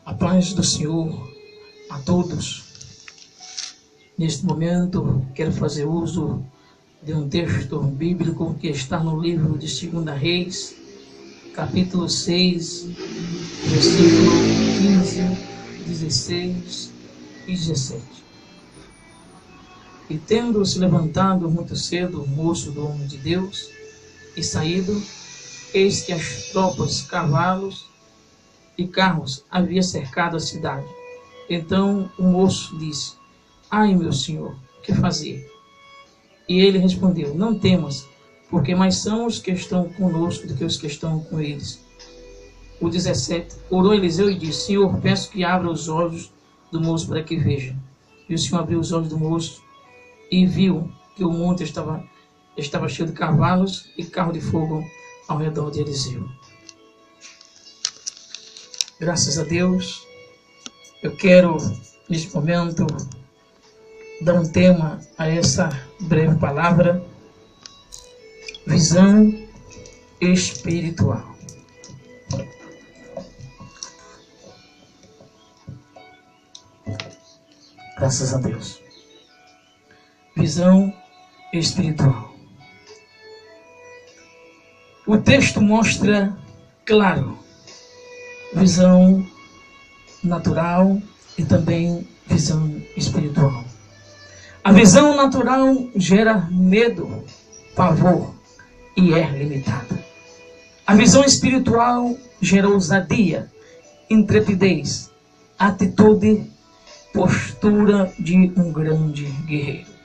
A paz do Senhor a todos. Neste momento, quero fazer uso de um texto bíblico que está no livro de 2 Reis, capítulo 6, versículo 15, 16 e 17. E tendo se levantado muito cedo o moço do homem de Deus e saído, eis que as tropas, cavalos e carros havia cercado a cidade. Então o moço disse: ai, meu senhor, que fazer? E ele respondeu: não temas, porque mais são os que estão conosco do que os que estão com eles. O 17, orou Eliseu e disse: Senhor, peço que abra os olhos do moço para que veja. E o Senhor abriu os olhos do moço e viu que o monte estava cheio de cavalos e carro de fogo ao redor de Eliseu. Graças a Deus, eu quero, neste momento, dar um tema a essa breve palavra: visão espiritual. Graças a Deus. Visão espiritual. O texto mostra, claro, visão natural e também visão espiritual. A visão natural gera medo, pavor e é limitada. A visão espiritual gera ousadia, intrepidez, atitude, postura de um grande guerreiro.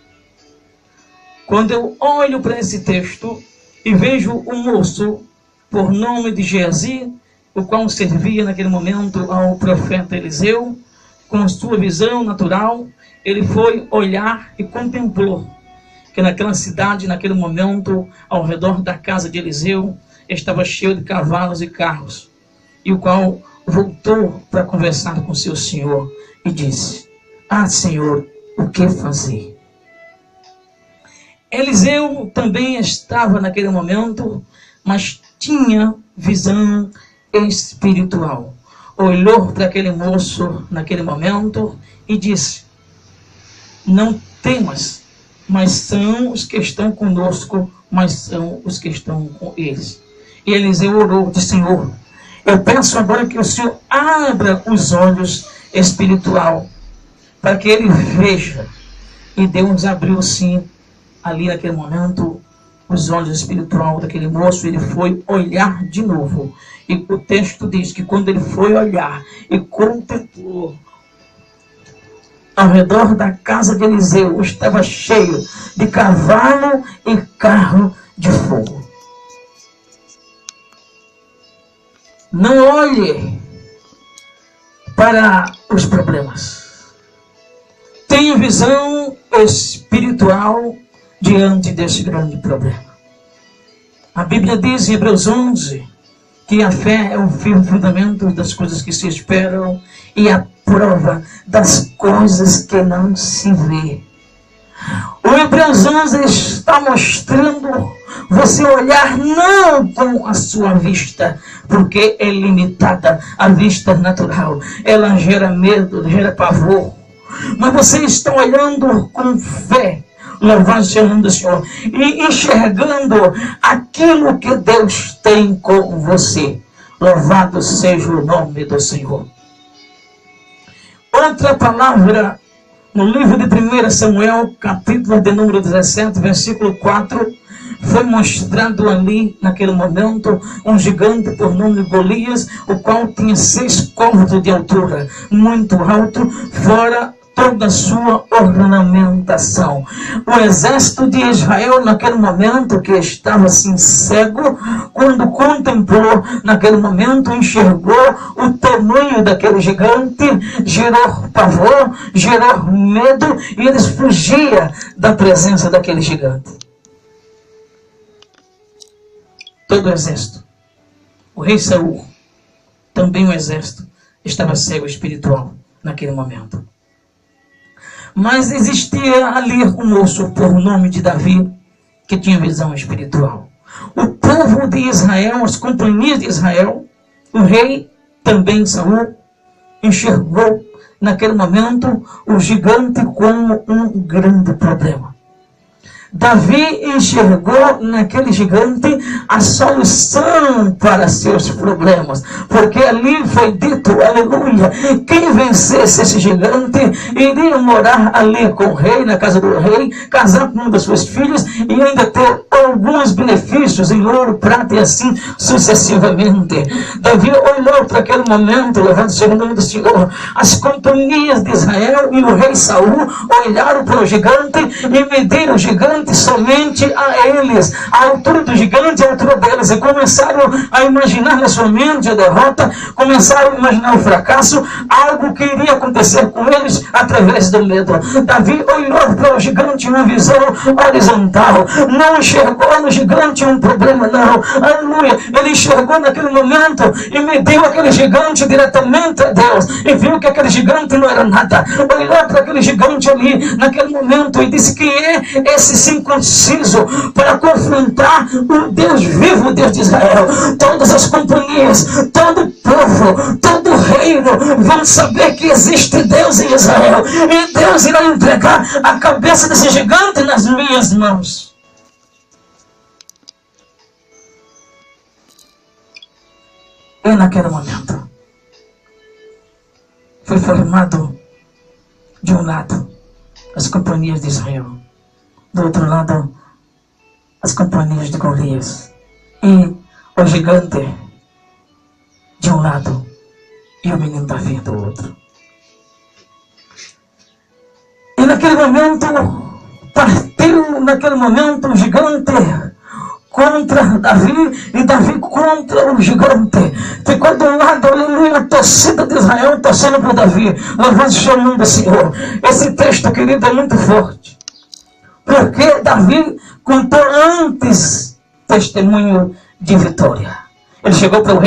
Quando eu olho para esse texto e vejo um moço por nome de Geazi, o qual servia naquele momento ao profeta Eliseu, com sua visão natural, ele foi olhar e contemplou que naquela cidade, naquele momento, ao redor da casa de Eliseu, estava cheio de cavalos e carros, e o qual voltou para conversar com seu senhor e disse: ah, Senhor, o que fazer? Eliseu também estava naquele momento, mas tinha visão espiritual. Olhou para aquele moço naquele momento e disse: não temas, mas são os que estão conosco, mas são os que estão com eles. E Eliseu orou, disse: Senhor, eu peço agora que o Senhor abra os olhos espiritual, para que ele veja. E Deus abriu sim, ali naquele momento, os olhos espirituais daquele moço. Ele foi olhar de novo. E o texto diz que quando ele foi olhar e contemplou, ao redor da casa de Eliseu estava cheio de cavalo e carro de fogo. Não olhe para os problemas. Tenha visão espiritual diante desse grande problema. A Bíblia diz em Hebreus 11 que a fé é o firme fundamento das coisas que se esperam e a prova das coisas que não se vê. O Hebreus 11 está mostrando você olhar não com a sua vista, porque é limitada. A vista natural, ela gera medo, gera pavor. Mas você está olhando com fé, louvando o seu nome do Senhor, e enxergando aquilo que Deus tem com você. Louvado seja o nome do Senhor. Outra palavra, no livro de 1 Samuel, capítulo de número 17, versículo 4, foi mostrado ali, naquele momento, um gigante por nome de Golias, o qual tinha 6 côvados de altura, muito alto, fora toda a sua ornamentação. O exército de Israel, naquele momento que estava assim cego, quando contemplou, naquele momento enxergou o tamanho daquele gigante, gerou pavor, gerou medo, e eles fugiam da presença daquele gigante. Todo o exército, o rei Saul, também o exército, estava cego espiritual naquele momento. Mas existia ali um moço por nome de Davi, que tinha visão espiritual. O povo de Israel, as companhias de Israel, o rei também Saul, enxergou naquele momento o gigante como um grande problema. Davi enxergou naquele gigante a solução para seus problemas, porque ali foi dito, aleluia, quem vencesse esse gigante iria morar ali com o rei, na casa do rei, casar com uma das suas filhas e ainda ter alguns benefícios em ouro, prata e assim sucessivamente. Davi olhou para aquele momento, louvado seja o nome do Senhor. As companhias de Israel e o rei Saul olharam para o gigante e mediram o gigante somente a eles, a altura do gigante, a altura deles, e começaram a imaginar na sua mente a derrota, começaram a imaginar o fracasso, algo que iria acontecer com eles através do medo. Davi olhou para o gigante em uma visão horizontal, não enxergou no gigante um problema, não, aleluia, ele enxergou naquele momento e mediu aquele gigante diretamente a Deus, e viu que aquele gigante não era nada, olhou para aquele gigante ali, naquele momento, e disse: quem é esse circunciso para confrontar o Deus vivo, o Deus de Israel? Todas as companhias, todo o povo, todo o reino vão saber que existe Deus em Israel, e Deus irá entregar a cabeça desse gigante nas minhas mãos. E naquele momento foi formado de um lado as companhias de Israel, do outro lado as companhias de Golias, e o gigante de um lado e o menino Davi do outro. E naquele momento partiu o gigante contra Davi, e Davi contra o gigante. Ficou do lado, aleluia, a torcida de Israel torcendo por Davi. Louvado seja o nome do Senhor. Esse texto, querido, é muito forte, porque Davi contou antes testemunho de vitória. Ele chegou para o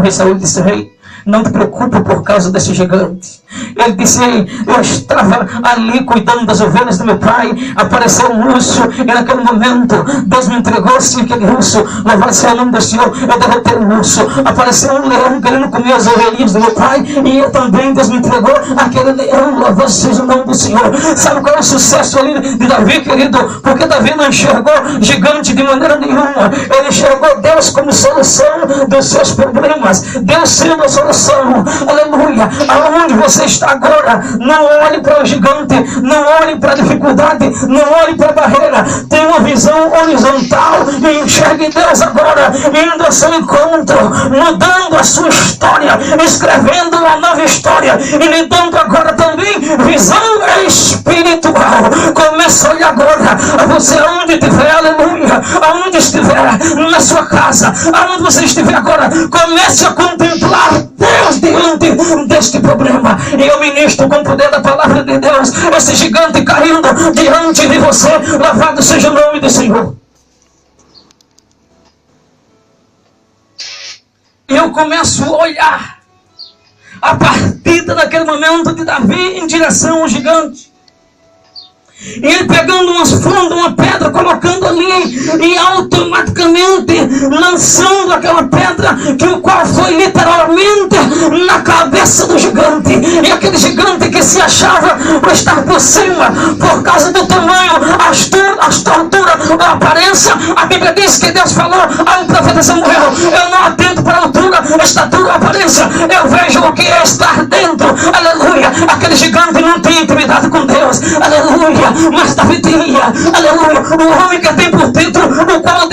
rei Saul e disse: rei, não te preocupe por causa desse gigante. Ele disse: eu estava ali cuidando das ovelhas do meu pai, apareceu um urso, e naquele momento Deus me entregou sim aquele urso. Louvado seja o nome do Senhor, eu derrotei um urso. Apareceu um leão querendo comer as ovelhinhas do meu pai, e eu também, Deus me entregou aquele leão. Louvado seja o nome do Senhor. Sabe qual é o sucesso ali de Davi, querido? Porque Davi não enxergou gigante de maneira nenhuma. Ele enxergou Deus como solução dos seus problemas, Deus sendo a solução. Aleluia. Aonde você está agora, não olhe para o gigante, não olhe para a dificuldade, não olhe para a barreira. Tenha uma visão horizontal e enxergue Deus agora, indo ao seu encontro, mudando a sua história, escrevendo uma nova história e lhe dando agora também visão espiritual. Começa a olhar agora a você aonde estiver, aleluia, aonde estiver, na sua casa, aonde você estiver agora, comece a contemplar Deus diante deste problema. E eu ministro com o poder da palavra de Deus, esse gigante caindo diante de você. Louvado seja o nome do Senhor. E eu começo a olhar a partida daquele momento de Davi em direção ao gigante. E ele pegando umas frondas, uma pedra, colocando ali, e automaticamente lançando aquela pedra, que o qual foi literalmente na cabeça do gigante. E aquele gigante que se achava para estar por cima, por causa do tamanho, a estatura, a aparência, a Bíblia diz que Deus falou ao profeta Samuel: eu não atento para a altura, a estatura, a aparência, eu vejo o que é estar dentro. Aleluia. Aquele gigante não tem intimidade com Deus, aleluia, mas Davi tinha, aleluia, um homem que tem por dentro, o qual